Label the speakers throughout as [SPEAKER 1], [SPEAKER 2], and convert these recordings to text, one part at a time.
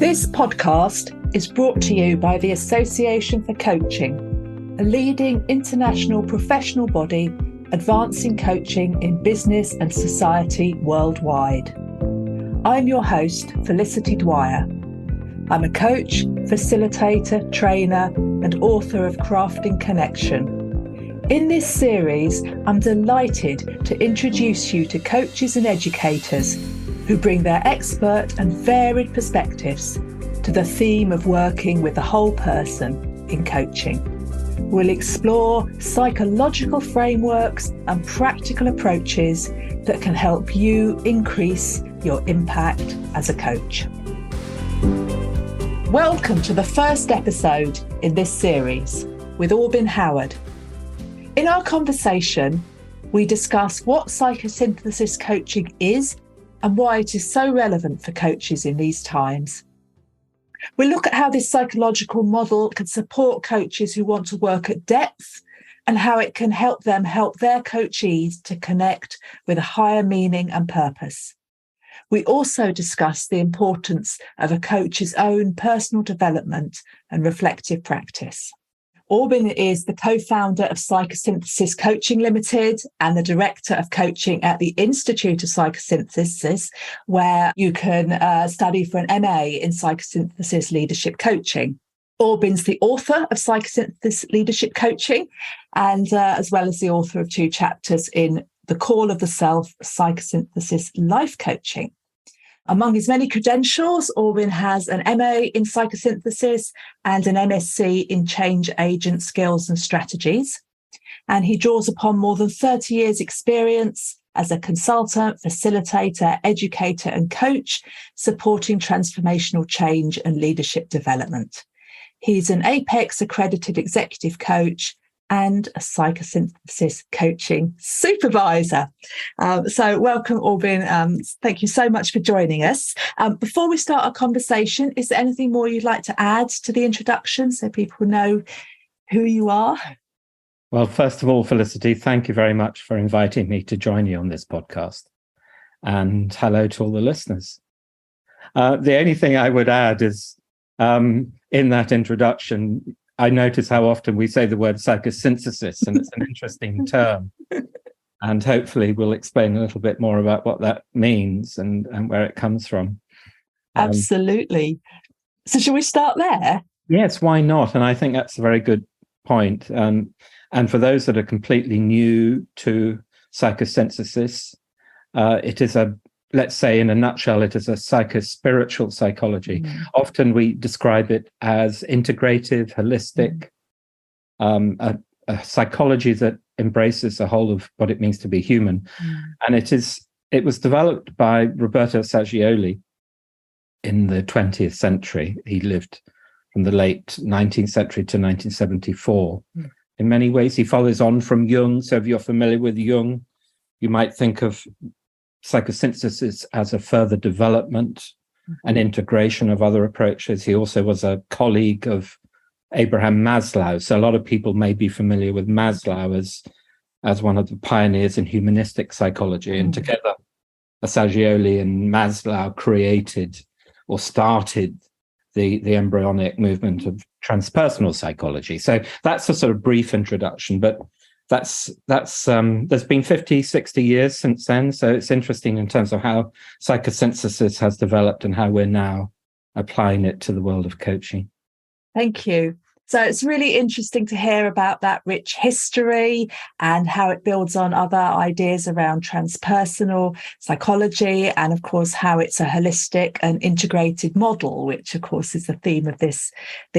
[SPEAKER 1] This podcast is brought to you by the Association for Coaching, a leading international professional body advancing coaching in business and society worldwide. I'm your host, Felicity Dwyer. I'm a coach, facilitator, trainer, and author of Crafting Connection. In this series, I'm delighted to introduce you to coaches and educators who bring their expert and varied perspectives to the theme of working with the whole person in coaching. We'll explore psychological frameworks and practical approaches that can help you increase your impact as a coach. Welcome to the first episode in this series with Aubyn Howard. In our conversation, we discuss what psychosynthesis coaching is and why it is so relevant for coaches in these times. We look at how this psychological model can support coaches who want to work at depth and how it can help them help their coachees to connect with a higher meaning and purpose. We also discuss the importance of a coach's own personal development and reflective practice. Aubyn is the co-founder of Psychosynthesis Coaching Ltd and the director of coaching at the Institute of Psychosynthesis, where you can study for an MA in Psychosynthesis Leadership Coaching. Aubyn's the author of Psychosynthesis Leadership Coaching, and as well as the author of 2 chapters in The Call of the Self, Psychosynthesis Life Coaching. Among his many credentials, Aubyn has an MA in psychosynthesis and an MSc in change agent skills and strategies. And he draws upon more than 30 years' experience as a consultant, facilitator, educator, and coach, supporting transformational change and leadership development. He's an Apex accredited executive coach and a psychosynthesis coaching supervisor. So welcome, Aubyn. Thank you so much for joining us. Before we start our conversation, is there anything more you'd like to add to the introduction so people know who you are?
[SPEAKER 2] Well, first of all, Felicity, thank you very much for inviting me to join you on this podcast. And hello to all the listeners. The only thing I would add is in that introduction, I notice how often we say the word psychosynthesis, and it's an interesting term. And hopefully we'll explain a little bit more about what that means and where it comes from.
[SPEAKER 1] Absolutely. So shall we start there?
[SPEAKER 2] Yes, why not? And I think that's a very good point. And for those that are completely new to psychosynthesis, it is let's say in a nutshell, it is a psychospiritual psychology. Often we describe it as integrative, holistic, a psychology that embraces the whole of what it means to be human. And it was developed by Roberto Saggioli in the 20th century. He lived from the late 19th century to 1974. In many ways, he follows on from Jung. So if you're familiar with Jung, you might think of psychosynthesis as a further development and integration of other approaches. He also was a colleague of Abraham Maslow. So a lot of people may be familiar with Maslow as one of the pioneers in humanistic psychology. And together, Saggioli and Maslow created or started the embryonic movement of transpersonal psychology. So that's a sort of brief introduction, but that's there's been 50, 60 years since then. So it's interesting in terms of how psychosynthesis has developed and how we're now applying it to the world of coaching.
[SPEAKER 1] Thank you. So it's really interesting to hear about that rich history and how it builds on other ideas around transpersonal psychology, and of course how it's a holistic and integrated model, which of course is the theme of this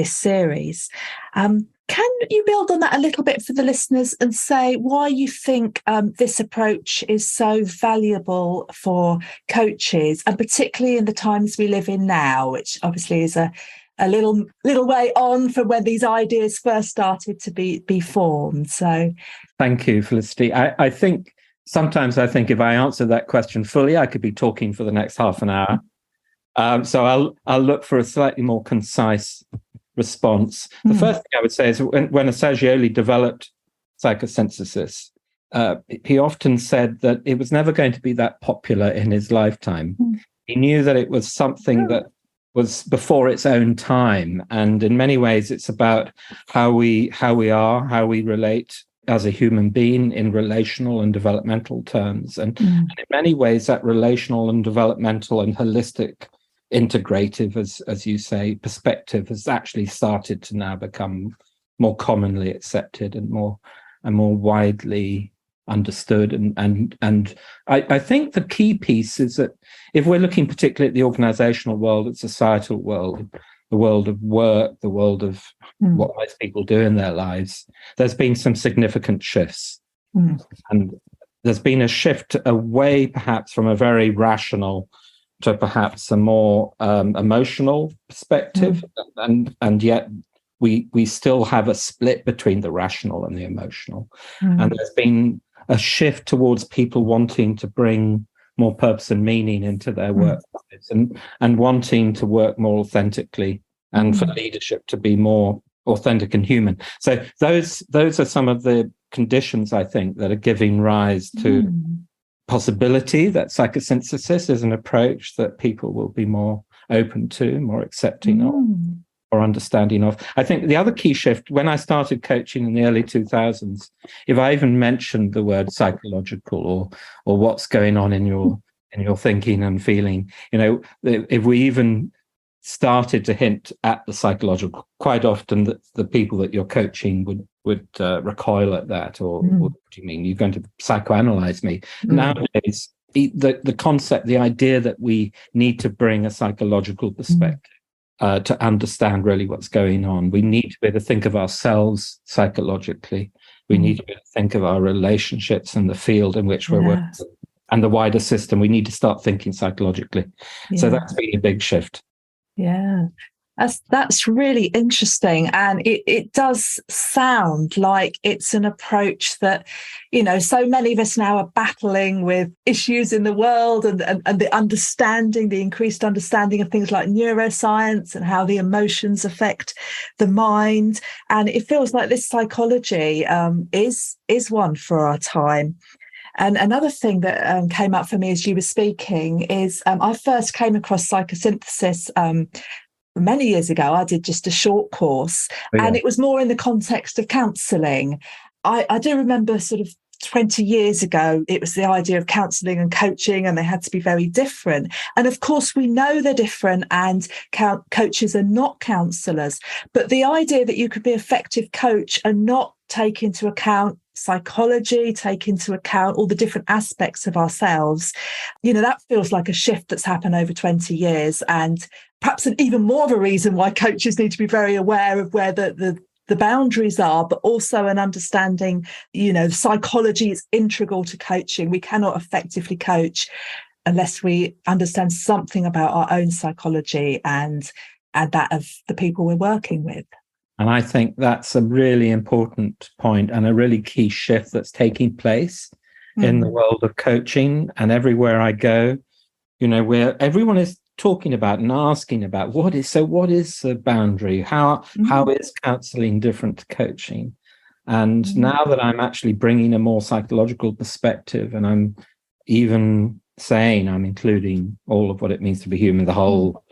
[SPEAKER 1] series. Can you build on that a little bit for the listeners and say why you think this approach is so valuable for coaches, and particularly in the times we live in now, which obviously is a little way on from when these ideas first started to be formed? So,
[SPEAKER 2] thank you, Felicity. I think sometimes if I answer that question fully, I could be talking for the next half an hour. So I'll look for a slightly more concise response. The first thing I would say is when Saggioli developed psychosynthesis, he often said that it was never going to be that popular in his lifetime. He knew that it was something that was before its own time. And in many ways, it's about how we relate as a human being in relational and developmental terms. And in many ways, that relational and developmental and holistic, integrative, as you say, perspective has actually started to now become more commonly accepted and more widely understood. And I think the key piece is that if we're looking particularly at the organizational world, the societal world, the world of work, the world of what most people do in their lives, there's been some significant shifts. And there's been a shift away perhaps from a very rational to perhaps a more emotional perspective. And yet we still have a split between the rational and the emotional. And there's been a shift towards people wanting to bring more purpose and meaning into their work lives and wanting to work more authentically and for leadership to be more authentic and human. So those are some of the conditions, I think, that are giving rise to possibility that psychosynthesis is an approach that people will be more open to, more accepting of, or understanding of. I think the other key shift, when I started coaching in the early 2000s, if I even mentioned the word psychological or what's going on in your thinking and feeling, if we even started to hint at the psychological, quite often the people that you're coaching would recoil at that, or what do you mean? You're going to psychoanalyze me? Nowadays, the concept, the idea that we need to bring a psychological perspective to understand really what's going on. We need to be able to think of ourselves psychologically. We need to be able to think of our relationships and the field in which we're working and the wider system. We need to start thinking psychologically. So that's been a big shift.
[SPEAKER 1] Yeah, that's really interesting. And it does sound like it's an approach that, so many of us now are battling with issues in the world and the increased understanding of things like neuroscience and how the emotions affect the mind. And it feels like this psychology is one for our time. And another thing that came up for me as you were speaking is I first came across psychosynthesis many years ago. I did just a short course, and it was more in the context of counselling. I do remember sort of 20 years ago, it was the idea of counselling and coaching, and they had to be very different. And of course, we know they're different, and coaches are not counsellors. But the idea that you could be an effective coach and not take into account psychology, take into account all the different aspects of ourselves, that feels like a shift that's happened over 20 years. And perhaps even more of a reason why coaches need to be very aware of where the boundaries are, but also an understanding, psychology is integral to coaching. We cannot effectively coach unless we understand something about our own psychology and that of the people we're working with.
[SPEAKER 2] And I think that's a really important point and a really key shift that's taking place in the world of coaching. And everywhere I go, where everyone is talking about and asking about what is the boundary? How is counselling different to coaching? And now that I'm actually bringing a more psychological perspective, and I'm even saying I'm including all of what it means to be human, the whole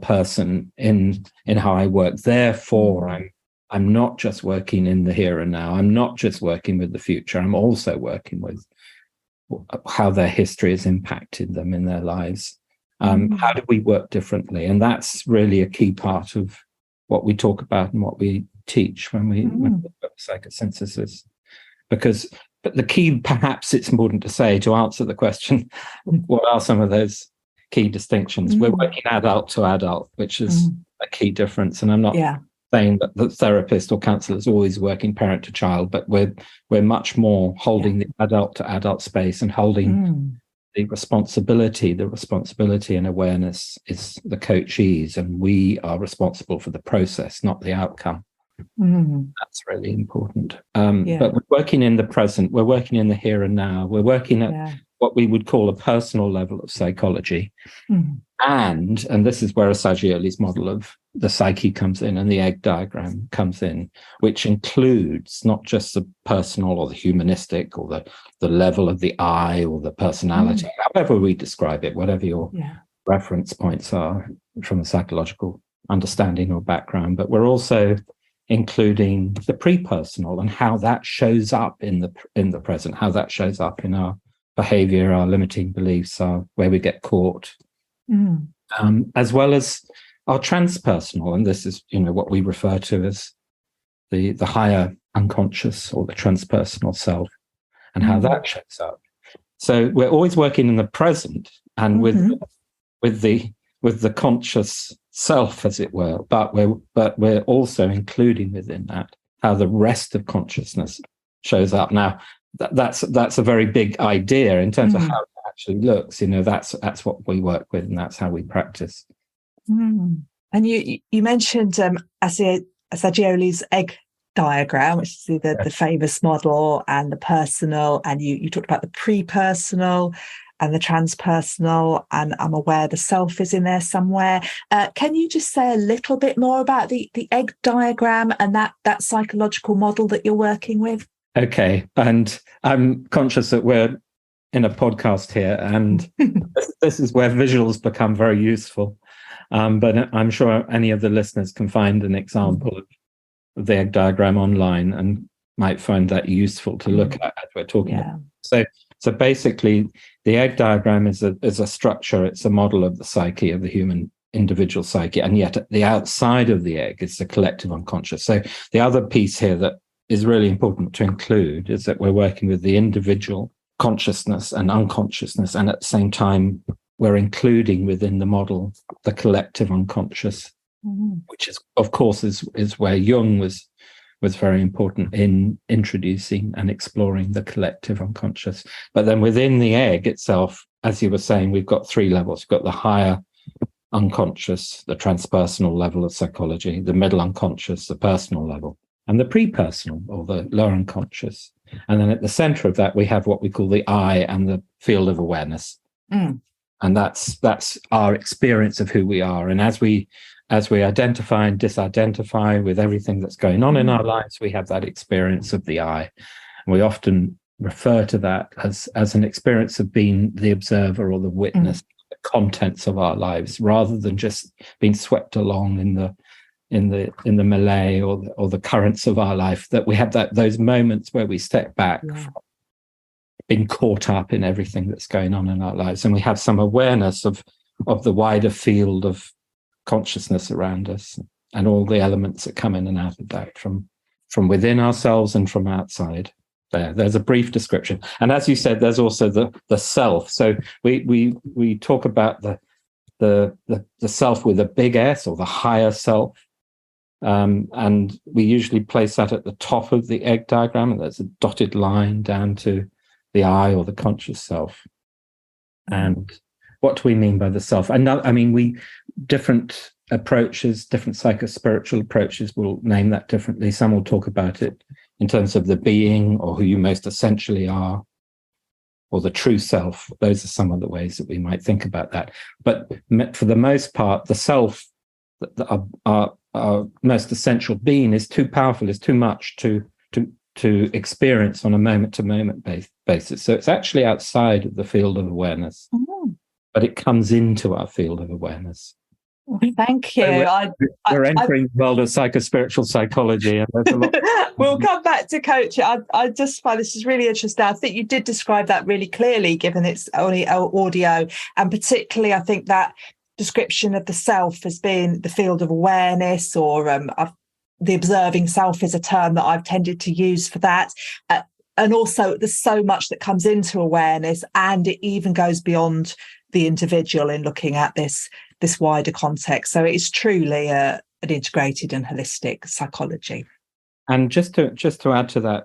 [SPEAKER 2] person in how I work. Therefore, I'm not just working in the here and now. I'm not just working with the future. I'm also working with how their history has impacted them in their lives. How do we work differently? And that's really a key part of what we talk about and what we teach when we talk about psychosynthesis. But the key, perhaps it's important to say, to answer the question, what are some of those key distinctions? We're working adult to adult, which is a key difference. And I'm not saying that the therapist or counsellor is always working parent to child, but we're much more holding the adult to adult space and holding the responsibility and awareness is the coachees, and we are responsible for the process, not the outcome. That's really important. But we're working in the present, we're working in the here and now, we're working at what we would call a personal level of psychology. And this is where Assagioli's model of the psyche comes in and the egg diagram comes in, which includes not just the personal or the humanistic or the level of the I or the personality, however we describe it, whatever your reference points are from a psychological understanding or background, but we're also including the pre-personal and how that shows up in the present, how that shows up in our behavior, our limiting beliefs, where we get caught, as well as our transpersonal. And this is, what we refer to as the higher unconscious or the transpersonal self, and how that shows up. So we're always working in the present and with the conscious self, as it were, but we're also including within that how the rest of consciousness shows up. Now, that's a very big idea in terms of how it actually looks. That's what we work with, and that's how we practice.
[SPEAKER 1] And you mentioned Assagioli's egg diagram, which is the famous model, and the personal, and you talked about the pre-personal and the transpersonal, and I'm aware the self is in there somewhere. Can you just say a little bit more about the egg diagram and that psychological model that you're working with? Okay,
[SPEAKER 2] and I'm conscious that we're in a podcast here, and this is where visuals become very useful. But I'm sure any of the listeners can find an example of the egg diagram online and might find that useful to look at as we're talking about. So basically, the egg diagram is a structure. It's a model of the psyche, of the human individual psyche, and yet at the outside of the egg is the collective unconscious. So the other piece here that is really important to include is that we're working with the individual consciousness and unconsciousness, and at the same time we're including within the model the collective unconscious, which is, of course, is where Jung was very important in introducing and exploring the collective unconscious. But then within the egg itself, as you were saying, we've got three levels. We've got the higher unconscious, the transpersonal level of psychology, the middle unconscious, the personal level, and the pre-personal or the lower unconscious. And then at the center of that, we have what we call the I and the field of awareness. And that's our experience of who we are. And as we identify and disidentify with everything that's going on in our lives, we have that experience of the I. And we often refer to that as an experience of being the observer or the witness, the contents of our lives, rather than just being swept along in the melee or the currents of our life. That we have those moments where we step back from being caught up in everything that's going on in our lives, and we have some awareness of the wider field of consciousness around us and all the elements that come in and out of that from within ourselves and from outside. There's a brief description, and as you said, there's also the self. So we talk about the self with a big S, or the higher self, and we usually place that at the top of the egg diagram, and there's a dotted line down to the I, or the conscious self. And what do we mean by the self? And different approaches, different psychospiritual approaches will name that differently. Some will talk about it in terms of the being, or who you most essentially are, or the true self. Those are some of the ways that we might think about that. But for the most part, the self, our most essential being, is too powerful, is too much to experience on a moment-to-moment basis. So it's actually outside of the field of awareness, but it comes into our field of awareness.
[SPEAKER 1] Thank you.
[SPEAKER 2] So we're entering the world of psychospiritual psychology, and there's a lot.
[SPEAKER 1] We'll come back to coaching. I just find this is really interesting. I think you did describe that really clearly, given it's only audio, and particularly I think that description of the self as being the field of awareness, or the observing self is a term that I've tended to use for that. And also there's so much that comes into awareness, and it even goes beyond the individual in looking at this wider context. So it's truly an integrated and holistic psychology.
[SPEAKER 2] And just to add to that,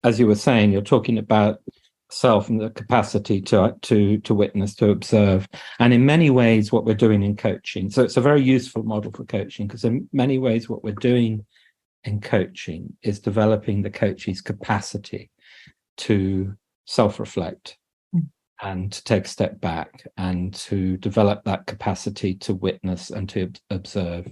[SPEAKER 2] as you were saying, you're talking about self and the capacity to witness, to observe. And in many ways, what we're doing in coaching, so it's a very useful model for coaching, because in many ways what we're doing in coaching is developing the coachee's capacity to self-reflect and to take a step back, and to develop that capacity to witness and to observe.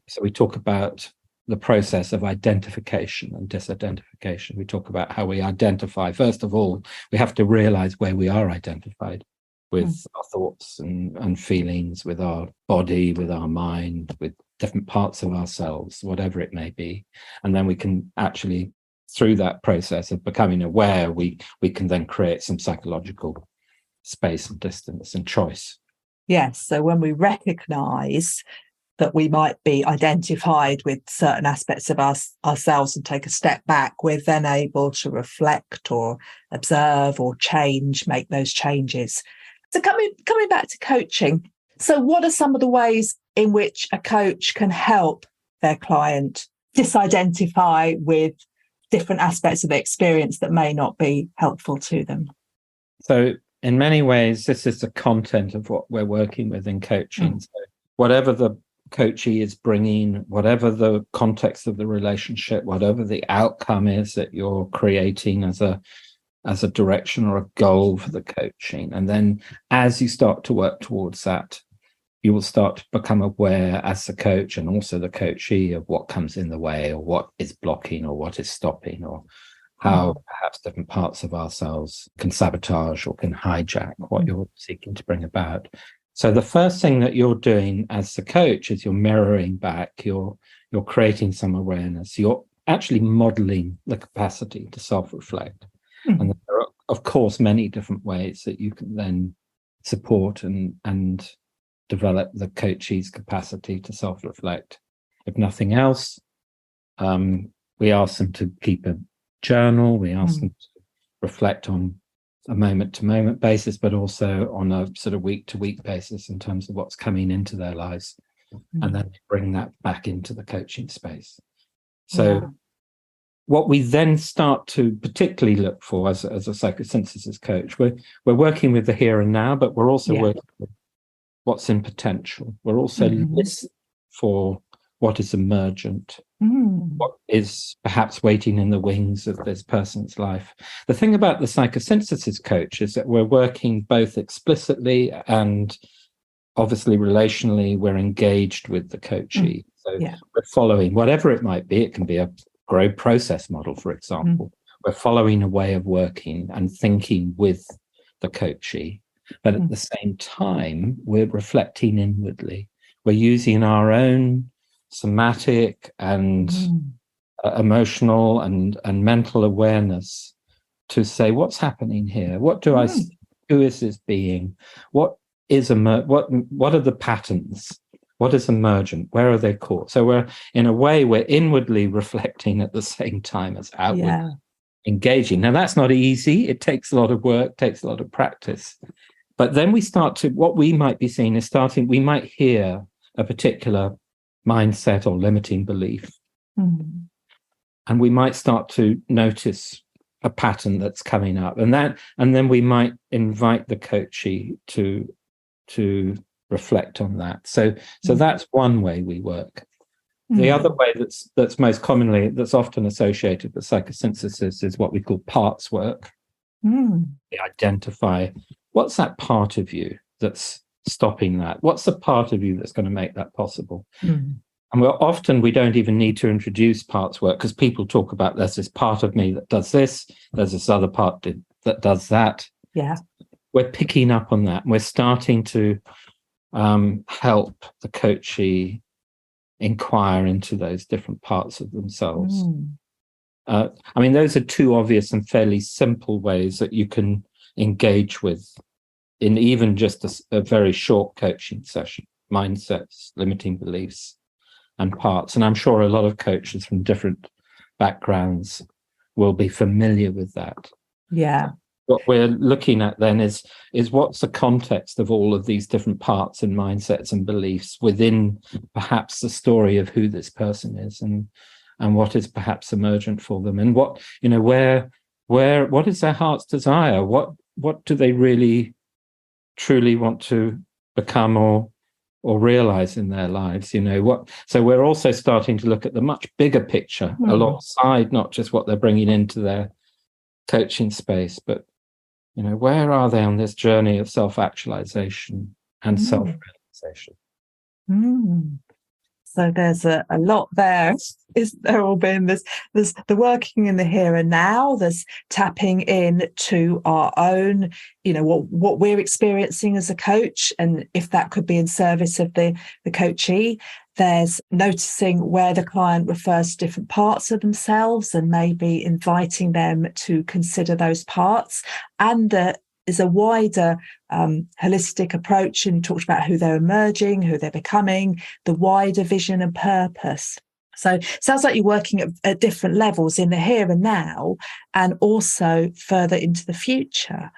[SPEAKER 2] So we talk about the process of identification and disidentification. We talk about how we identify. First of all, we have to realize where we are identified. with our thoughts and feelings, with our body, with our mind, with different parts of ourselves, whatever it may be. And then we can actually, through that process of becoming aware, we can then create some psychological space and distance and choice.
[SPEAKER 1] Yes. So when we recognise that we might be identified with certain aspects of ourselves and take a step back, we're then able to reflect or observe or change, make those changes. So coming back to coaching, so what are some of the ways in which a coach can help their client disidentify with different aspects of the experience that may not be helpful to them?
[SPEAKER 2] So in many ways, this is the content of what we're working with in coaching. So whatever the coachee is bringing, whatever the context of the relationship, whatever the outcome is that you're creating as a direction or a goal for the coaching. And then as you start to work towards that, you will start to become aware as the coach and also the coachee of what comes in the way, or what is blocking, or what is stopping, or how perhaps different parts of ourselves can sabotage or can hijack what you're seeking to bring about. So the first thing that you're doing as the coach is you're mirroring back, you're creating some awareness, you're actually modeling the capacity to self-reflect. And there are, of course, many different ways that you can then support and develop the coachee's capacity to self-reflect. If nothing else, we ask them to keep a journal, we ask them to reflect on a moment-to-moment basis, but also on a sort of week-to-week basis in terms of what's coming into their lives, and then bring that back into the coaching space. So what we then start to particularly look for as a psychosynthesis coach, we're working with the here and now, but we're also working with what's in potential. We're also listening for what is emergent, what is perhaps waiting in the wings of this person's life. The thing about the psychosynthesis coach is that we're working both explicitly and obviously relationally. We're engaged with the coachee. So we're following whatever it might be. It can be a grow process model, for example. We're following a way of working and thinking with the coachee. But at the same time, we're reflecting inwardly. We're using our own somatic and emotional and mental awareness to say, what's happening here? What do I see? Who is this being? What are the patterns? What is emergent? Where are they caught? So we're inwardly reflecting at the same time as outward engaging. Now, that's not easy. It takes a lot of work, takes a lot of practice. But then what we might be seeing is we might hear a particular mindset or limiting belief. And we might start to notice a pattern that's coming up. And then we might invite the coachee to reflect on that. So that's one way we work. The other way that's most commonly, that's often associated with psychosynthesis, is what we call parts work. We identify what's that part of you that's stopping that? What's the part of you that's going to make that possible? And we don't even need to introduce parts work, because people talk about there's this part of me that does this, there's this other part that does that.
[SPEAKER 1] Yeah.
[SPEAKER 2] We're picking up on that. And we're starting to help the coachee inquire into those different parts of themselves. Those are two obvious and fairly simple ways that you can engage with in even just a very short coaching session: mindsets, limiting beliefs, and parts. And I'm sure a lot of coaches from different backgrounds will be familiar with that.
[SPEAKER 1] Yeah.
[SPEAKER 2] What we're looking at then is what's the context of all of these different parts and mindsets and beliefs within perhaps the story of who this person is, and what is perhaps emergent for them, and what is their heart's desire? What do they really truly want to become or realize in their lives? So we're also starting to look at the much bigger picture alongside not just what they're bringing into their coaching space, but where are they on this journey of self-actualization and self-realization?
[SPEAKER 1] So there's a lot there, is there, Aubyn? There's the working in the here and now, there's tapping in to our own, what we're experiencing as a coach, and if that could be in service of the coachee. There's noticing where the client refers to different parts of themselves and maybe inviting them to consider those parts. And is a wider holistic approach, and talked about who they're emerging, who they're becoming, the wider vision and purpose. So it sounds like you're working at different levels in the here and now, and also further into the future.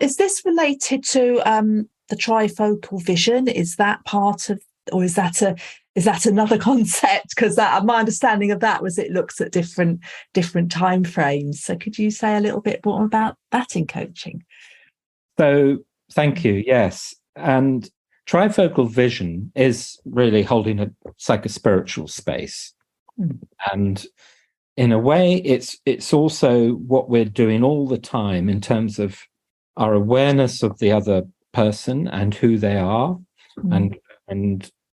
[SPEAKER 1] Is this related to the trifocal vision? Is that part of, or is that another concept? Because my understanding of that was it looks at different time frames. So could you say a little bit more about that in coaching?
[SPEAKER 2] So thank you. Yes. And trifocal vision is really holding a psychospiritual space. And in a way, it's also what we're doing all the time in terms of our awareness of the other person and who they are, and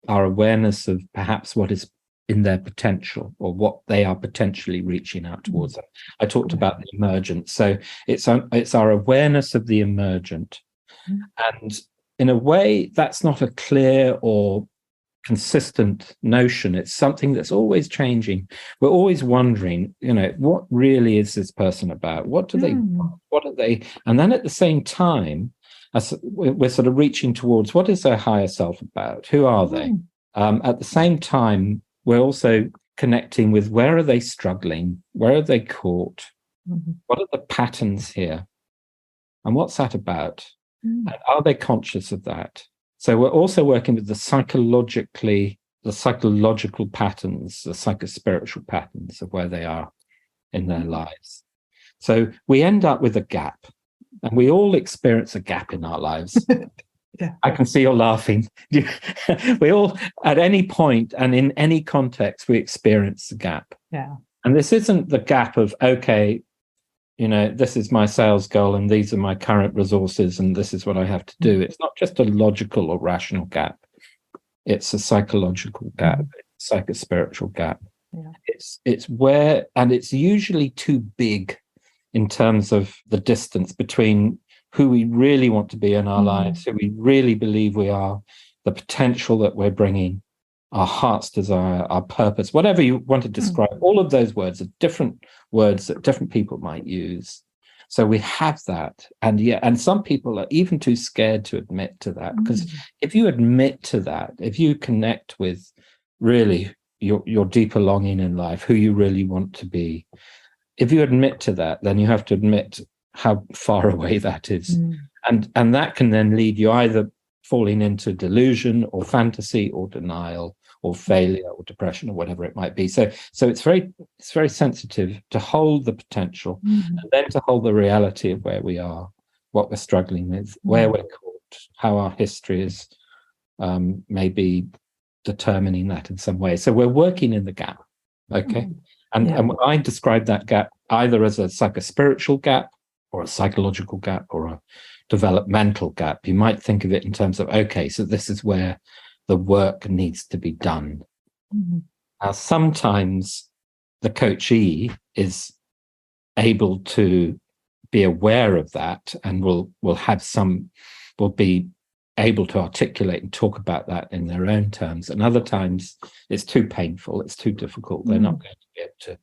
[SPEAKER 2] our awareness of perhaps what is in their potential, or what they are potentially reaching out towards. I talked about the emergent. So it's our awareness of the emergent. And in a way, that's not a clear or consistent notion. It's something that's always changing. We're always wondering, what really is this person about? What do they want? What are they? And then at the same time, we're sort of reaching towards, what is their higher self about? Who are they? At the same time, we're also connecting with, where are they struggling? Where are they caught? What are the patterns here? And what's that about? And are they conscious of that? So we're also working with the psychological patterns, the psychospiritual patterns of where they are in their lives. So we end up with a gap, and we all experience a gap in our lives. Yeah. I can see you're laughing. We all, at any point and in any context, we experience the gap.
[SPEAKER 1] Yeah.
[SPEAKER 2] And this isn't the gap of, okay, this is my sales goal and these are my current resources and this is what I have to do. It's not just a logical or rational gap. It's a psychological gap, psychospiritual gap. Yeah. It's where, and it's usually too big in terms of the distance between who we really want to be in our lives, who we really believe we are, the potential that we're bringing, our heart's desire, our purpose, whatever you want to describe. All of those words are different words that different people might use. So we have that. And some people are even too scared to admit to that, because if you admit to that, if you connect with really your deeper longing in life, who you really want to be, if you admit to that, then you have to admit how far away that is. And that can then lead you either falling into delusion or fantasy or denial or failure or depression or whatever it might be. So it's very sensitive to hold the potential and then to hold the reality of where we are, what we're struggling with, where we're caught, how our history is maybe determining that in some way. So we're working in the gap. Okay. And I describe that gap either as a psychospiritual gap or a psychological gap or a developmental gap. You might think of it in terms of, okay, so this is where the work needs to be done. Now, sometimes the coachee is able to be aware of that and will be able to articulate and talk about that in their own terms. And other times it's too painful, it's too difficult. They're not going to be able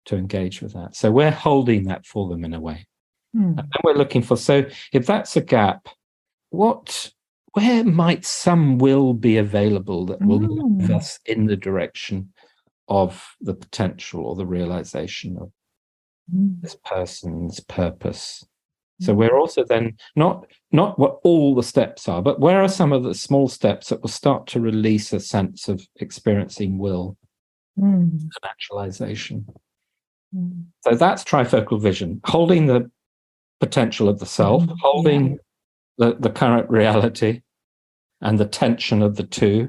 [SPEAKER 2] to engage with that. So we're holding that for them in a way. And then we're looking for, so if that's a gap, where might some will be available that will move us in the direction of the potential or the realization of this person's purpose? So we're also then not what all the steps are, but where are some of the small steps that will start to release a sense of experiencing will and actualization. So that's trifocal vision, holding the potential of the self, holding the current reality and the tension of the two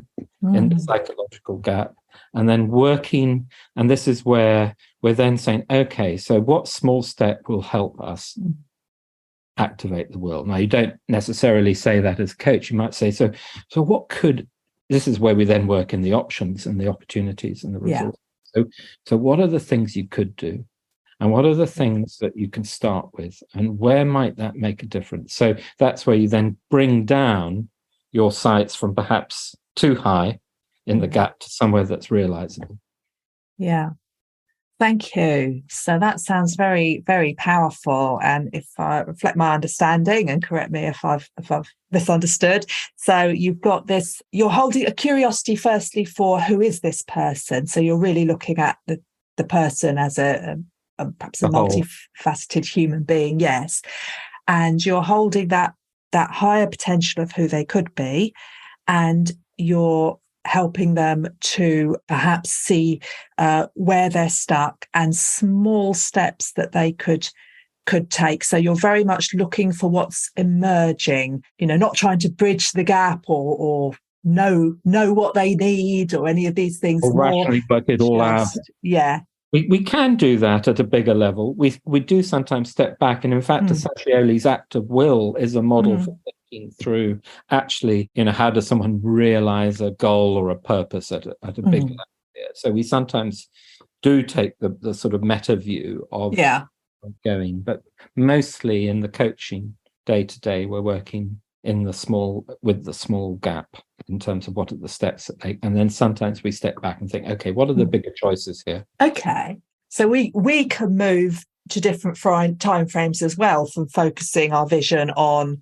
[SPEAKER 2] in the psychological gap, and then working. And this is where we're then saying, okay, so what small step will help us activate the will? Now, you don't necessarily say that as a coach. You might say, so what could this is where we then work in the options and the opportunities and the resources. So what are the things you could do? And what are the things that you can start with? And where might that make a difference? So that's where you then bring down your sights from perhaps too high in the gap to somewhere that's realizable.
[SPEAKER 1] Yeah. Thank you. So that sounds very, very powerful. And if I reflect my understanding, and correct me if I've misunderstood. So you've got this, you're holding a curiosity firstly for who is this person. So you're really looking at the person as perhaps a multifaceted human being, yes. And you're holding that higher potential of who they could be, and you're helping them to perhaps see where they're stuck and small steps that they could take. So you're very much looking for what's emerging, not trying to bridge the gap or know what they need or any of these things.
[SPEAKER 2] Or rationally work it all out.
[SPEAKER 1] Yeah.
[SPEAKER 2] We can do that at a bigger level. We do sometimes step back, and in fact, Assagioli's act of will is a model for thinking through actually, how does someone realize a goal or a purpose at a big level here? So we sometimes do take the sort of meta view of going, but mostly in the coaching day to day, we're working with the small gap in terms of what are the steps that take, and then sometimes we step back and think, okay, what are the bigger choices here?
[SPEAKER 1] Okay, so we can move to different time frames as well, from focusing our vision on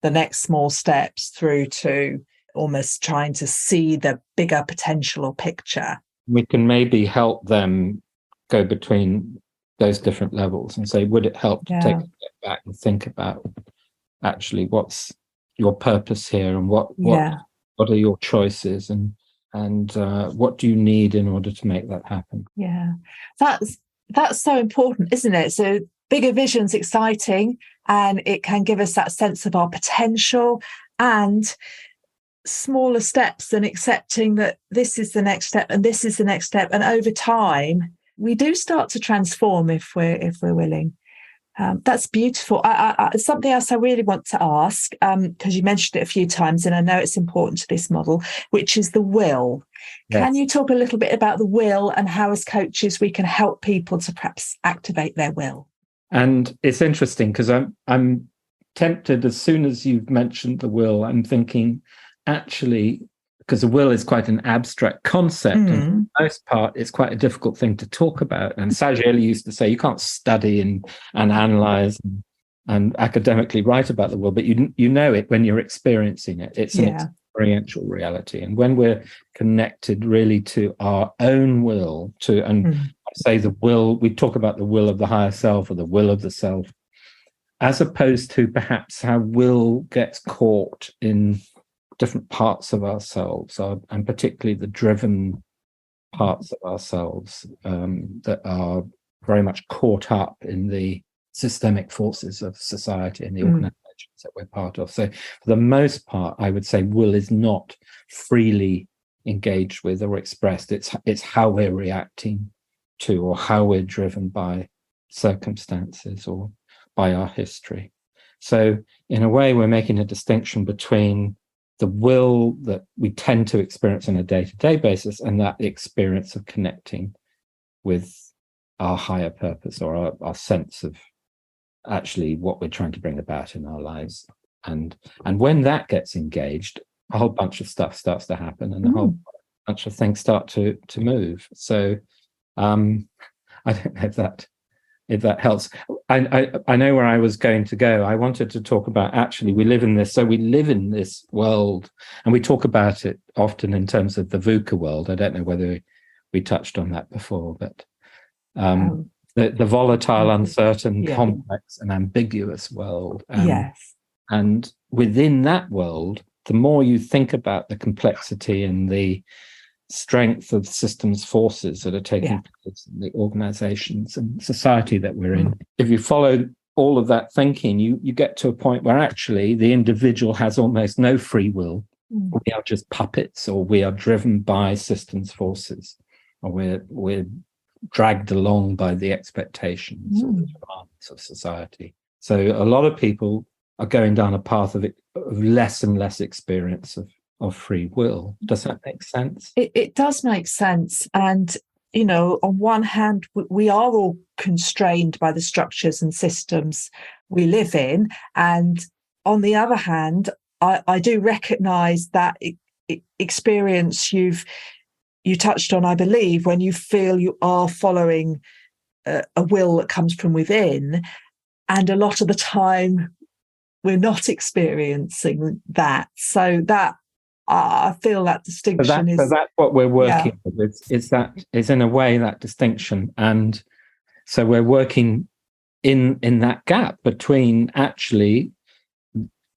[SPEAKER 1] the next small steps through to almost trying to see the bigger potential or picture.
[SPEAKER 2] We can maybe help them go between those different levels and say, would it help to take a step back and think about actually what's your purpose here, and what are your choices, and what do you need in order to make that happen?
[SPEAKER 1] Yeah, that's so important, isn't it? So bigger vision's exciting, and it can give us that sense of our potential, and smaller steps, and accepting that this is the next step and this is the next step, and over time we do start to transform if we're willing. That's beautiful. Something else I really want to ask, because you mentioned it a few times, and I know it's important to this model, which is the will. Yes. Can you talk a little bit about the will and how, as coaches, we can help people to perhaps activate their will?
[SPEAKER 2] And it's interesting because I'm tempted, as soon as you've mentioned the will, I'm thinking, actually, because the will is quite an abstract concept, and for the most part, it's quite a difficult thing to talk about. And Assagioli used to say, you can't study and analyze and academically write about the will, but you know it when you're experiencing it. It's an experiential reality. And when we're connected really to our own will, say the will, we talk about the will of the higher self or the will of the self, as opposed to perhaps how will gets caught in different parts of ourselves, and particularly the driven parts of ourselves that are very much caught up in the systemic forces of society and the organizations that we're part of. So for the most part, I would say will is not freely engaged with or expressed. It's how we're reacting to, or how we're driven by circumstances or by our history. So in a way, we're making a distinction between the will that we tend to experience on a day-to-day basis and that experience of connecting with our higher purpose, or our sense of actually what we're trying to bring about in our lives. And when that gets engaged, a whole bunch of stuff starts to happen, and a whole bunch of things start to move. So I don't know if that helps. I know where I was going to go. I wanted to talk about, actually, we live in this world, and we talk about it often in terms of the VUCA world. I don't know whether we touched on that before, but the volatile, uncertain, complex, and ambiguous world. And within that world, the more you think about the complexity and the strength of systems forces that are taking place in the organizations and society that we're in. If you follow all of that thinking, you get to a point where actually the individual has almost no free will. We are just puppets, or we are driven by systems forces, or we're dragged along by the expectations or the demands of society. So a lot of people are going down a path of less and less experience of of free will. Does that make sense?
[SPEAKER 1] It does make sense. And, on one hand, we are all constrained by the structures and systems we live in. And on the other hand, I do recognise that experience you touched on, I believe, when you feel you are following a will that comes from within. And a lot of the time, we're not experiencing that. So that I feel that distinction
[SPEAKER 2] So that's what we're working with. Is in a way that distinction, and so we're working in that gap between actually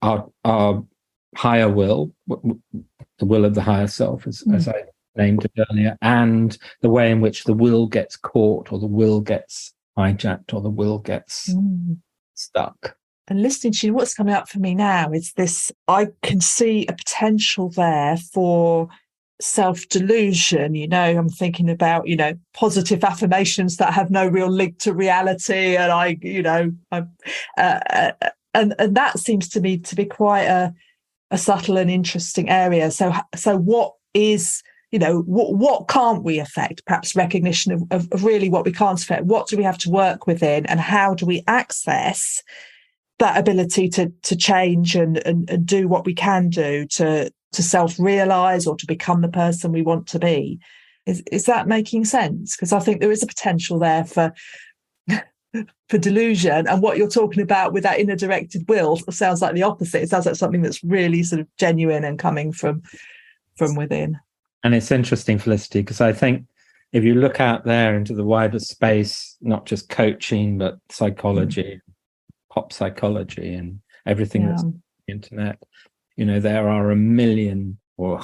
[SPEAKER 2] our higher will, the will of the higher self, as I named it earlier, and the way in which the will gets caught, or the will gets hijacked, or the will gets stuck.
[SPEAKER 1] And listening to you, what's coming up for me now is this: I can see a potential there for self-delusion. I'm thinking about, positive affirmations that have no real link to reality. And and that seems to me to be quite a subtle and interesting area. So what is, what can't we affect? Perhaps recognition of really what we can't affect. What do we have to work within, and how do we access that ability to change and do what we can do to self-realize or to become the person we want to be? Is that making sense? Because I think there is a potential there for delusion, and what you're talking about with that inner directed will sounds like the opposite. It sounds like something that's really sort of genuine and coming from within.
[SPEAKER 2] And it's interesting, Felicity, because I think if you look out there into the wider space, not just coaching, but psychology, pop psychology, and everything that's on the internet, there are a million or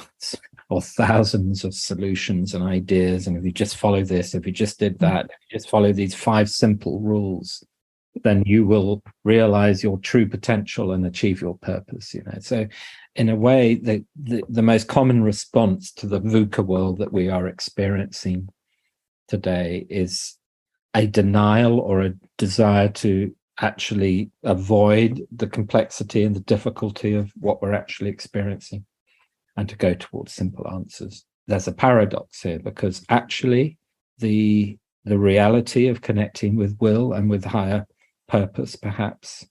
[SPEAKER 2] thousands of solutions and ideas. And if you just follow this, if you just did that, if you just follow these 5 simple rules, then you will realize your true potential and achieve your purpose. So in a way, the most common response to the VUCA world that we are experiencing today is a denial or a desire to actually avoid the complexity and the difficulty of what we're actually experiencing, and to go towards simple answers. There's a paradox here, because actually the reality of connecting with will and with higher purpose perhaps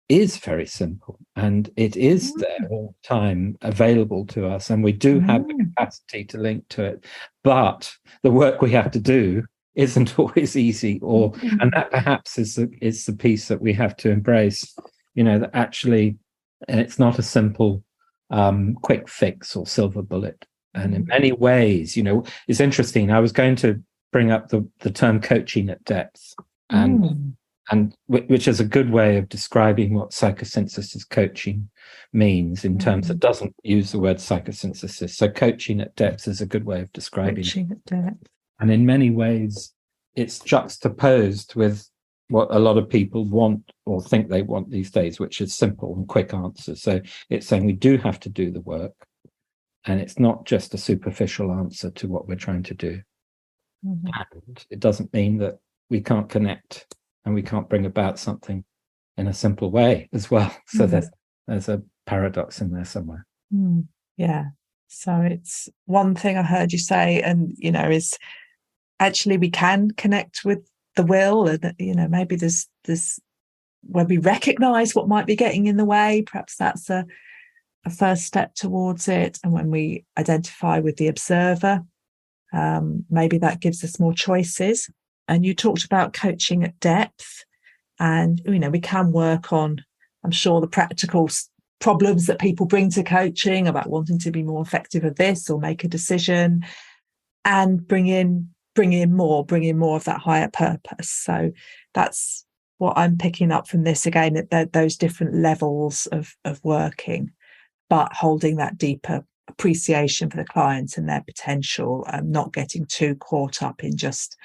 [SPEAKER 2] is very simple, and it is there all the time, available to us, and we do have the capacity to link to it. But the work we have to do isn't always easy, and that perhaps is the piece that we have to embrace, that actually it's not a simple quick fix or silver bullet. And in many ways, it's interesting. I was going to bring up the term coaching at depth, and which is a good way of describing what psychosynthesis coaching means, in terms that doesn't use the word psychosynthesis. So coaching at depth is a good way of describing
[SPEAKER 1] coaching
[SPEAKER 2] it.
[SPEAKER 1] At depth.
[SPEAKER 2] And in many ways, it's juxtaposed with what a lot of people want or think they want these days, which is simple and quick answers. So it's saying we do have to do the work, and it's not just a superficial answer to what we're trying to do. And it doesn't mean that we can't connect and we can't bring about something in a simple way as well. So there's a paradox in there somewhere.
[SPEAKER 1] Yeah. So it's one thing I heard you say, and is actually we can connect with the will, and maybe there's when we recognize what might be getting in the way, perhaps that's a first step towards it. And when we identify with the observer, maybe that gives us more choices. And you talked about coaching at depth, and we can work on, I'm sure, the practical problems that people bring to coaching about wanting to be more effective at this or make a decision, and bring in more of that higher purpose. So that's what I'm picking up from this again, at those different levels of working, but holding that deeper appreciation for the clients and their potential, and not getting too caught up in just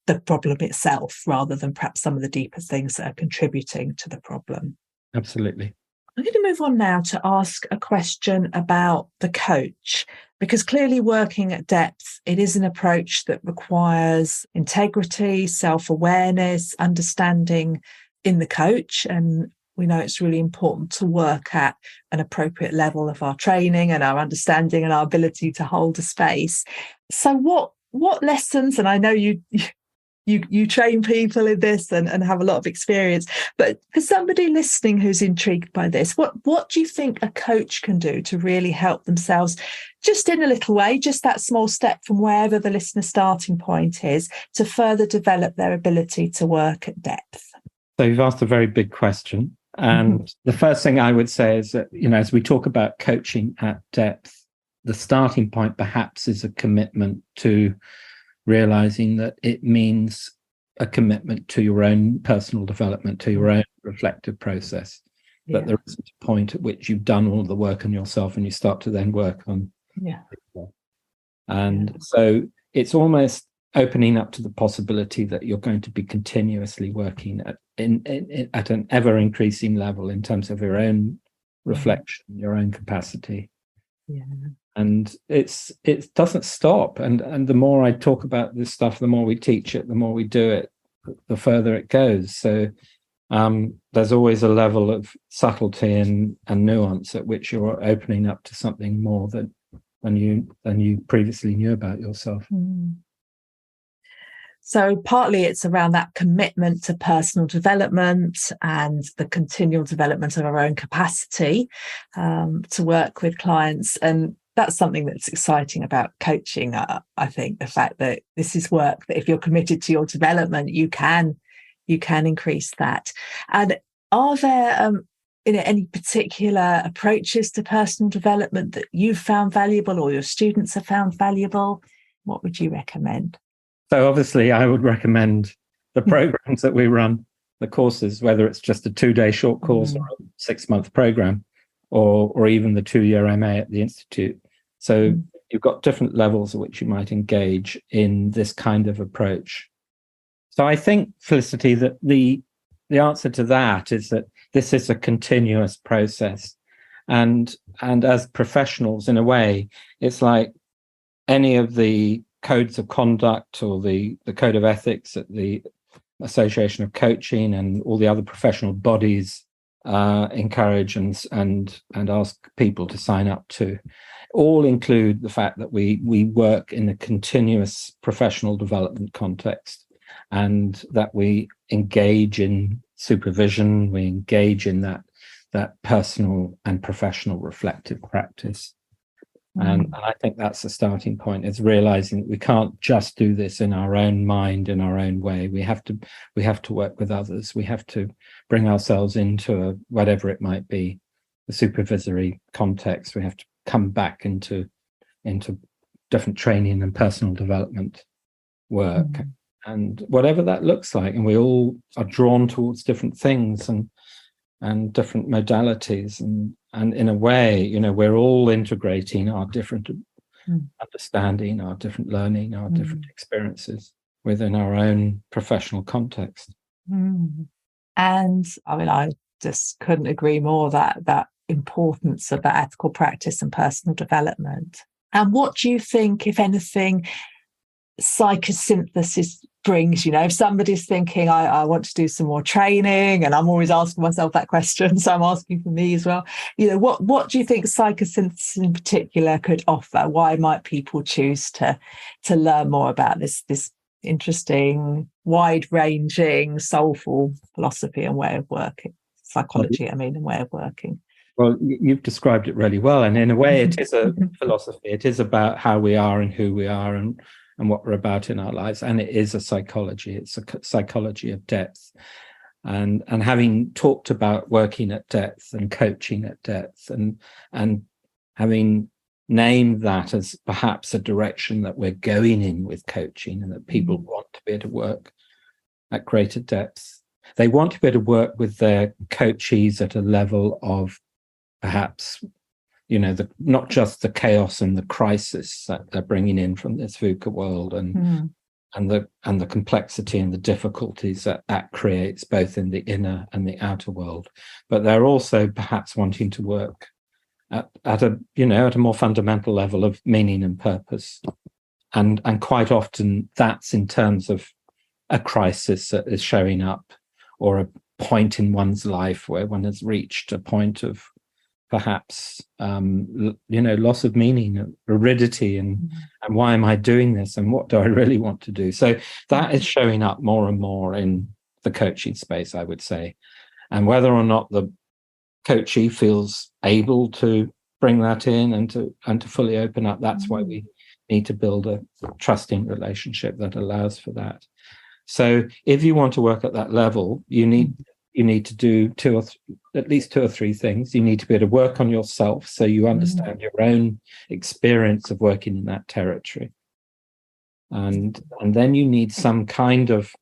[SPEAKER 1] the problem itself, rather than perhaps some of the deeper things that are contributing to the problem.
[SPEAKER 2] Absolutely.
[SPEAKER 1] I'm going to move on now to ask a question about the coach, because clearly working at depth, it is an approach that requires integrity, self-awareness, understanding in the coach. And we know it's really important to work at an appropriate level of our training and our understanding and our ability to hold a space. So what lessons, and I know you train people in this and have a lot of experience, but for somebody listening who's intrigued by this, what do you think a coach can do to really help themselves, just in a little way, just that small step from wherever the listener's starting point is, to further develop their ability to work at depth?
[SPEAKER 2] So you've asked a very big question. And the first thing I would say is that, as we talk about coaching at depth, the starting point perhaps is a commitment to realizing that it means a commitment to your own personal development, to your own reflective process. That there isn't a point at which you've done all the work on yourself and you start to then work on people. And so it's almost opening up to the possibility that you're going to be continuously working at an ever increasing level in terms of your own reflection, your own capacity. And it doesn't stop. And the more I talk about this stuff, the more we teach it, the more we do it, the further it goes. So there's always a level of subtlety and nuance at which you're opening up to something more than you previously knew about yourself.
[SPEAKER 1] So partly it's around that commitment to personal development and the continual development of our own capacity to work with clients. And that's something that's exciting about coaching. I think the fact that this is work that if you're committed to your development, you can increase that. And are there any particular approaches to personal development that you've found valuable or your students have found valuable? What would you recommend?
[SPEAKER 2] So obviously I would recommend the programs that we run, the courses, whether it's just a 2-day short course or a 6-month program, or even the 2-year MA at the Institute. So you've got different levels at which you might engage in this kind of approach. So I think, Felicity, that the answer to that is that this is a continuous process. And as professionals, in a way, it's like any of the codes of conduct or the code of ethics at the Association of Coaching and all the other professional bodies encourage and ask people to sign up to, all include the fact that we work in a continuous professional development context, and that we engage in supervision, we engage in that personal and professional reflective practice. And I think that's the starting point, is realizing that we can't just do this in our own mind, in our own way. We have to work with others. We have to bring ourselves into whatever it might be, the supervisory context. We have to come back into different training and personal development work, and whatever that looks like. And we all are drawn towards different things and different modalities, and in a way, we're all integrating our different understanding, our different learning, our different experiences within our own professional context.
[SPEAKER 1] And I mean, I just couldn't agree more that importance of that ethical practice and personal development. And what do you think, if anything, psychosynthesis brings? If somebody's thinking, I want to do some more training, and I'm always asking myself that question, so I'm asking for me as well, what do you think psychosynthesis in particular could offer? Why might people choose to learn more about this interesting, wide-ranging, soulful philosophy and way of working, psychology, and way of working?
[SPEAKER 2] Well, you've described it really well, and in a way it is a philosophy. It is about how we are and who we are and what we're about in our lives. And it is a psychology. It's a psychology of depth. And having talked about working at depth and coaching at depth, and having named that as perhaps a direction that we're going in with coaching, and that people want to be able to work at greater depth. They want to be able to work with their coachees at a level of perhaps not just the chaos and the crisis that they're bringing in from this VUCA world, and the complexity and the difficulties that creates both in the inner and the outer world, but they're also perhaps wanting to work at a more fundamental level of meaning and purpose, and quite often that's in terms of a crisis that is showing up, or point in one's life where one has reached a point of perhaps loss of meaning, aridity, and why am I doing this, and what do I really want to do? So that is showing up more and more in the coaching space, I would say. And whether or not the coachee feels able to bring that in and to fully open up, that's why we need to build a trusting relationship that allows for that. So if you want to work at that level, you need to do at least two or three things. You need to be able to work on yourself so you understand your own experience of working in that territory. And then you need some kind of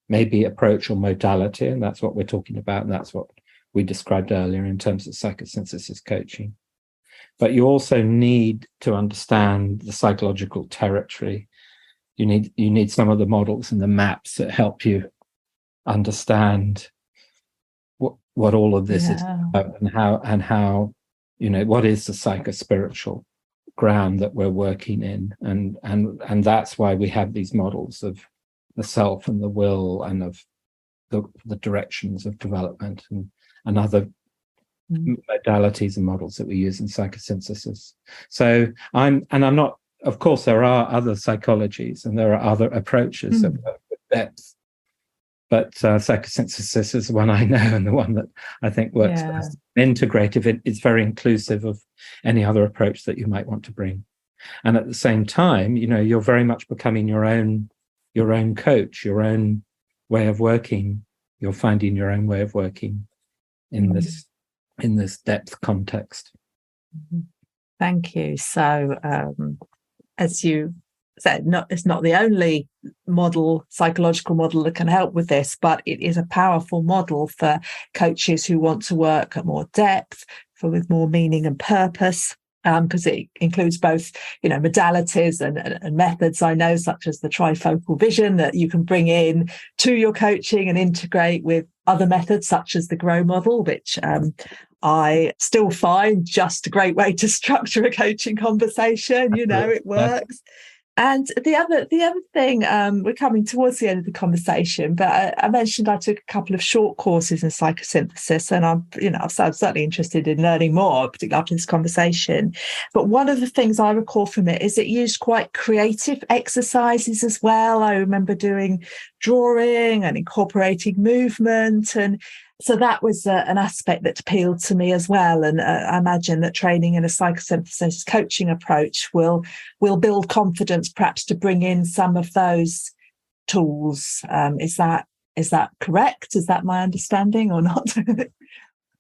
[SPEAKER 2] maybe approach or modality, and that's what we're talking about, and that's what we described earlier in terms of psychosynthesis coaching. But you also need to understand the psychological territory. You need some of the models and the maps that help you understand what all of this is about, and how what is the psychospiritual ground that we're working in, and that's why we have these models of the self and the will and of the directions of development and other modalities and models that we use in psychosynthesis. So I'm not, of course, there are other psychologies and there are other approaches that work with depth, but psychosynthesis is the one I know and the one that I think works best. Integrative, it's very inclusive of any other approach that you might want to bring. And at the same time, you're very much becoming your own coach, your own way of working. You're finding your own way of working in this depth context.
[SPEAKER 1] Thank you. So, as you said, it's not the only psychological model that can help with this, but it is a powerful model for coaches who want to work at more depth, with more meaning and purpose. Because it includes both, modalities and methods, I know, such as the trifocal vision that you can bring in to your coaching and integrate with other methods, such as the GROW model, which I still find just a great way to structure a coaching conversation. It works. And the other thing, we're coming towards the end of the conversation, but I mentioned I took a couple of short courses in psychosynthesis, and I'm certainly interested in learning more, particularly after this conversation. But one of the things I recall from it is it used quite creative exercises as well. I remember doing drawing and incorporating movement, and so that was an aspect that appealed to me as well. And I imagine that training in a psychosynthesis coaching approach will build confidence, perhaps, to bring in some of those tools. Is that correct? Is that my understanding or not?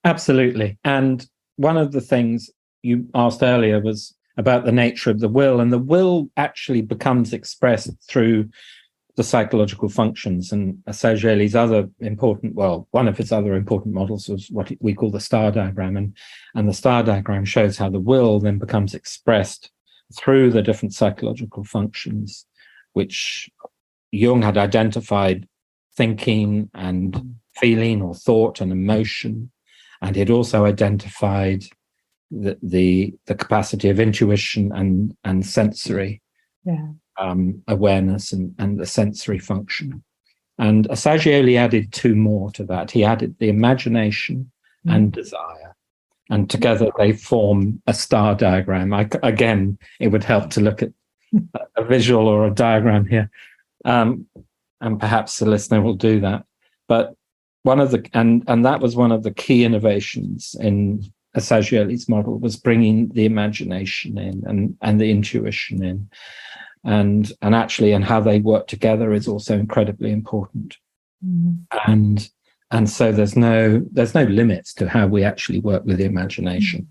[SPEAKER 2] Absolutely. And one of the things you asked earlier was about the nature of the will, and the will actually becomes expressed through the psychological functions. And Sagelli's one of his other important models was what we call the star diagram. And the star diagram shows how the will then becomes expressed through the different psychological functions, which Jung had identified thinking and feeling, or thought and emotion. And he'd also identified the capacity of intuition and sensory awareness and the sensory function. And Sagelli added two more to that. He added the imagination and desire. And together they form a star diagram. Again, it would help to look at a visual or a diagram here. And perhaps the listener will do that. But that was one of the key innovations in Sagelli's model, was bringing the imagination in and the intuition in. And how they work together is also incredibly important. And so there's no limits to how we actually work with the imagination.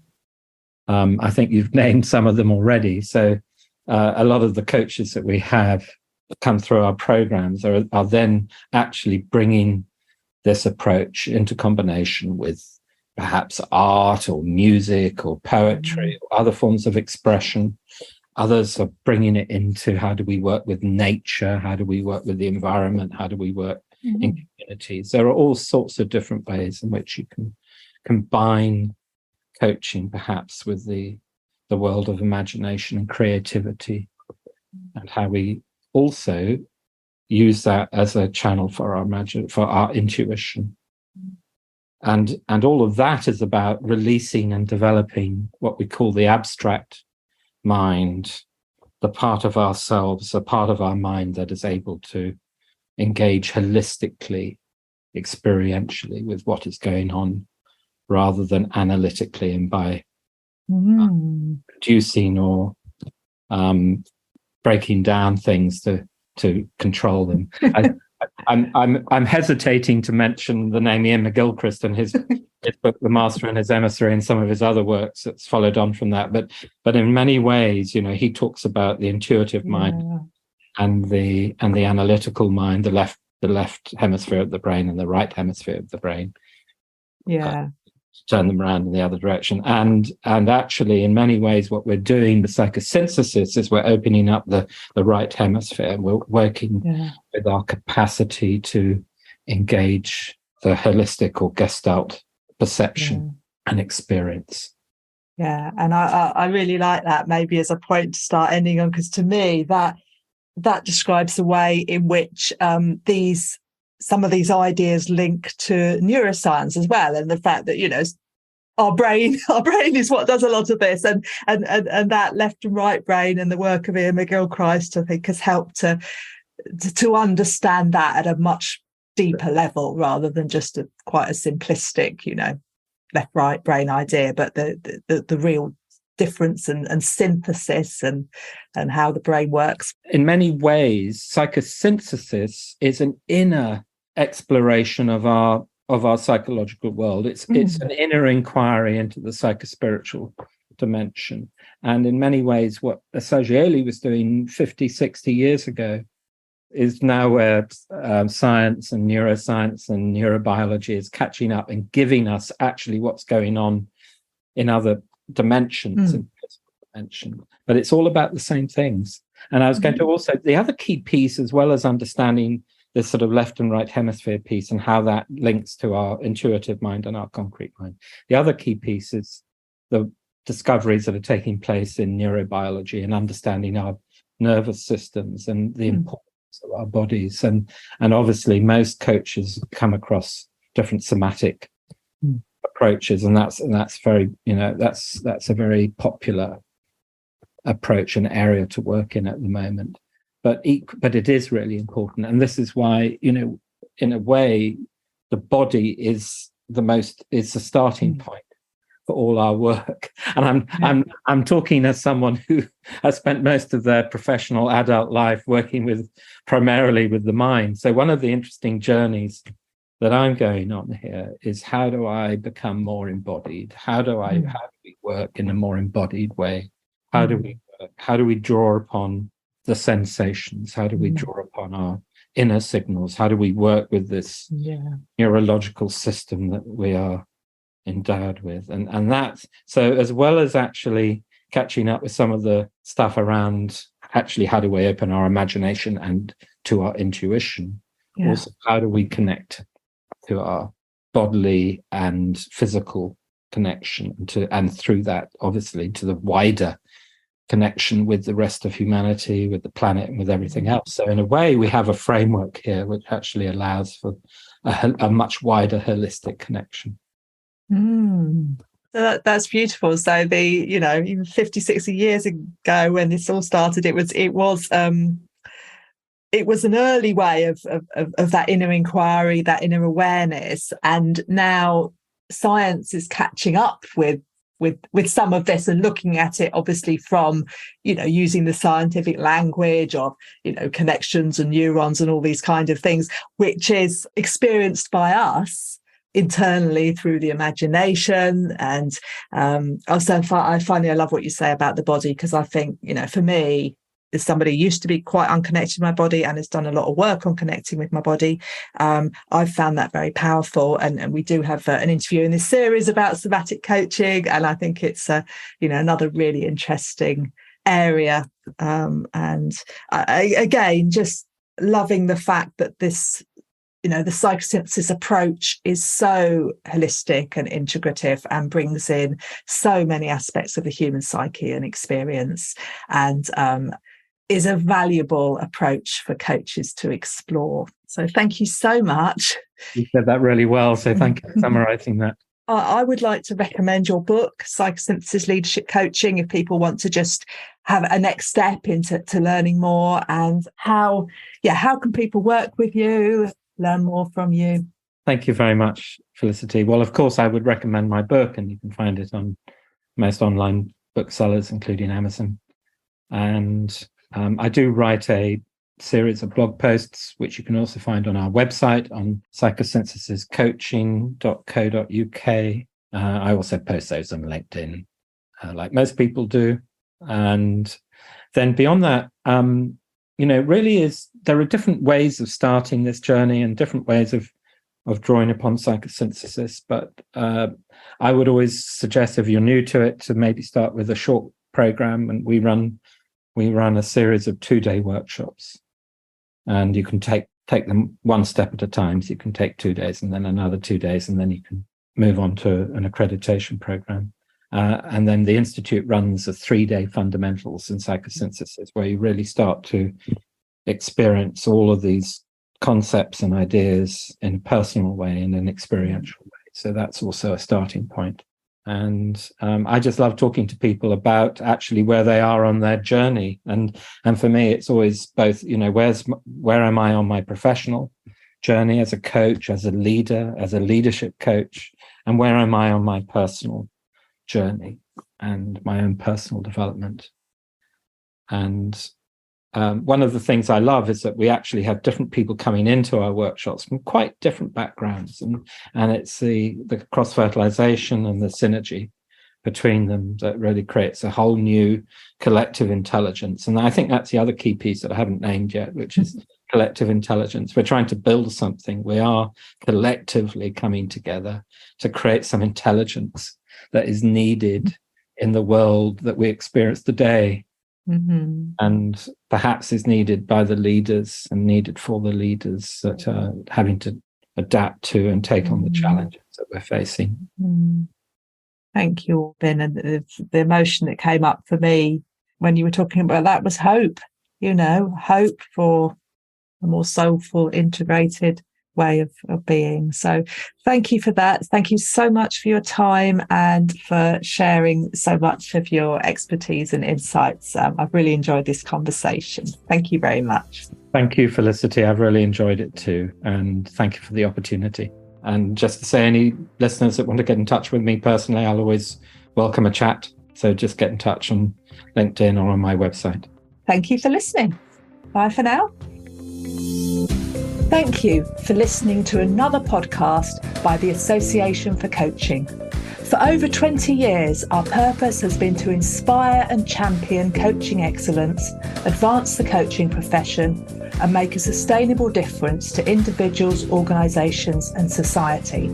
[SPEAKER 2] I think you've named some of them already. So a lot of the coaches that we have come through our programs are then actually bringing this approach into combination with perhaps art or music or poetry or other forms of expression. Others are bringing it into how do we work with nature? How do we work with the environment? How do we work in communities? There are all sorts of different ways in which you can combine coaching, perhaps, with the world of imagination and creativity, and how we also use that as a channel for our intuition. And all of that is about releasing and developing what we call the abstract mind, the part of ourselves, a part of our mind that is able to engage holistically, experientially with what is going on, rather than analytically and by reducing or breaking down things to control them. I'm hesitating to mention the name Ian McGilchrist and his book, The Master and His Emissary, and some of his other works that's followed on from that. But in many ways, he talks about the intuitive mind and the analytical mind, the left hemisphere of the brain and the right hemisphere of the brain.
[SPEAKER 1] Yeah.
[SPEAKER 2] Turn them around in the other direction. And actually, in many ways, what we're doing, the psychosynthesis, is we're opening up the right hemisphere. We're working with our capacity to engage the holistic or gestalt perception and experience.
[SPEAKER 1] Yeah, and I really like that, maybe as a point to start ending on, because to me that describes the way in which some of these ideas link to neuroscience as well, and the fact that our brain is what does a lot of this, and that left and right brain and the work of Ian McGilchrist, I think, has helped to understand that at a much deeper level, rather than just quite a simplistic left right brain idea, but the real difference and synthesis and how the brain works.
[SPEAKER 2] In many ways, psychosynthesis is an inner exploration of our psychological world. It's an inner inquiry into the psychospiritual dimension. And in many ways, what Assagieli was doing 50, 60 years ago is now where science and neuroscience and neurobiology is catching up and giving us actually what's going on in other dimensions, in physical dimension. But it's all about the same things. And I was going to also, the other key piece, as well as understanding this sort of left and right hemisphere piece and how that links to our intuitive mind and our concrete mind. The other key piece is the discoveries that are taking place in neurobiology and understanding our nervous systems and the importance of our bodies. And obviously most coaches come across different somatic approaches, and that's very, that's a very popular approach and area to work in at the moment. But it is really important, and this is why, in a way, the body is the starting point for all our work. And I'm talking as someone who has spent most of their professional adult life working primarily with the mind. So one of the interesting journeys that I'm going on here is, how do I become more embodied? How do we work in a more embodied way? How do we work? How do we draw upon the sensations? How do we draw upon our inner signals? How do we work with this neurological system that we are endowed with? And that's so, as well as actually catching up with some of the stuff around actually how do we open our imagination and to our intuition, also how do we connect to our bodily and physical connection, and through that obviously to the wider connection with the rest of humanity, with the planet, and with everything else. So in a way, we have a framework here which actually allows for a much wider holistic connection.
[SPEAKER 1] That's beautiful. So even 50, 60 years ago when this all started, it was an early way of that inner inquiry, that inner awareness, and now science is catching up with some of this and looking at it obviously from using the scientific language of connections and neurons and all these kind of things, which is experienced by us internally through the imagination. And also I love what you say about the body, because I think for me, as somebody who used to be quite unconnected with my body and has done a lot of work on connecting with my body, I've found that very powerful. And we do have an interview in this series about somatic coaching, and I think it's another really interesting area. And again, just loving the fact that this, the psychosynthesis approach is so holistic and integrative and brings in so many aspects of the human psyche and experience. And is a valuable approach for coaches to explore. So thank you so much.
[SPEAKER 2] You said that really well. So thank you for summarising that.
[SPEAKER 1] I would like to recommend your book, Psychosynthesis Leadership Coaching, if people want to just have a next step into learning more. And how can people work with you, learn more from you?
[SPEAKER 2] Thank you very much, Felicity. Well, of course, I would recommend my book, and you can find it on most online booksellers, including Amazon. And I do write a series of blog posts, which you can also find on our website on psychosynthesiscoaching.co.uk. I also post those on LinkedIn, like most people do. And then beyond that, really there are different ways of starting this journey and different ways of drawing upon psychosynthesis. But I would always suggest, if you're new to it, to maybe start with a short program. And we run a series of 2-day workshops. And you can take them one step at a time. So you can take 2 days and then another 2 days, and then you can move on to an accreditation program. And then the Institute runs a 3-day fundamentals in psychosynthesis, where you really start to experience all of these concepts and ideas in a personal way, in an experiential way. So that's also a starting point. And I just love talking to people about actually where they are on their journey. And for me, it's always both, where am I on my professional journey as a coach, as a leader, as a leadership coach, and where am I on my personal journey and my own personal development. And one of the things I love is that we actually have different people coming into our workshops from quite different backgrounds, and it's the cross-fertilization and the synergy between them that really creates a whole new collective intelligence. And I think that's the other key piece that I haven't named yet, which is collective intelligence. We're trying to build something. We are collectively coming together to create some intelligence that is needed in the world that we experience today. Mm-hmm. And perhaps is needed by the leaders and needed for the leaders that are having to adapt to and take on the challenges that we're facing.
[SPEAKER 1] Thank you, Aubyn. And the emotion that came up for me when you were talking about that was hope. Hope for a more soulful, integrated way of being. So thank you for that. Thank you so much for your time and for sharing so much of your expertise and insights. I've really enjoyed this conversation. Thank you very much.
[SPEAKER 2] Thank you, Felicity. I've really enjoyed it too. And thank you for the opportunity. And just to say, any listeners that want to get in touch with me personally, I'll always welcome a chat. So just get in touch on LinkedIn or on my website.
[SPEAKER 1] Thank you for listening. Bye for now. Thank you for listening to another podcast by the Association for Coaching. For over 20 years, our purpose has been to inspire and champion coaching excellence, advance the coaching profession, and make a sustainable difference to individuals, organisations, and society.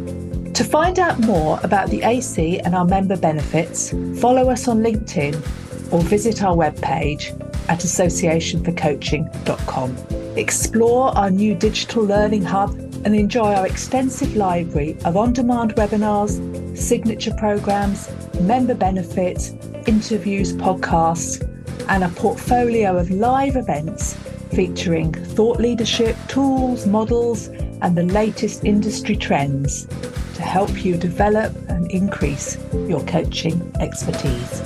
[SPEAKER 1] To find out more about the AC and our member benefits, follow us on LinkedIn or visit our webpage at associationforcoaching.com. Explore our new digital learning hub and enjoy our extensive library of on-demand webinars, signature programs, member benefits, interviews, podcasts, and a portfolio of live events featuring thought leadership, tools, models, and the latest industry trends to help you develop and increase your coaching expertise.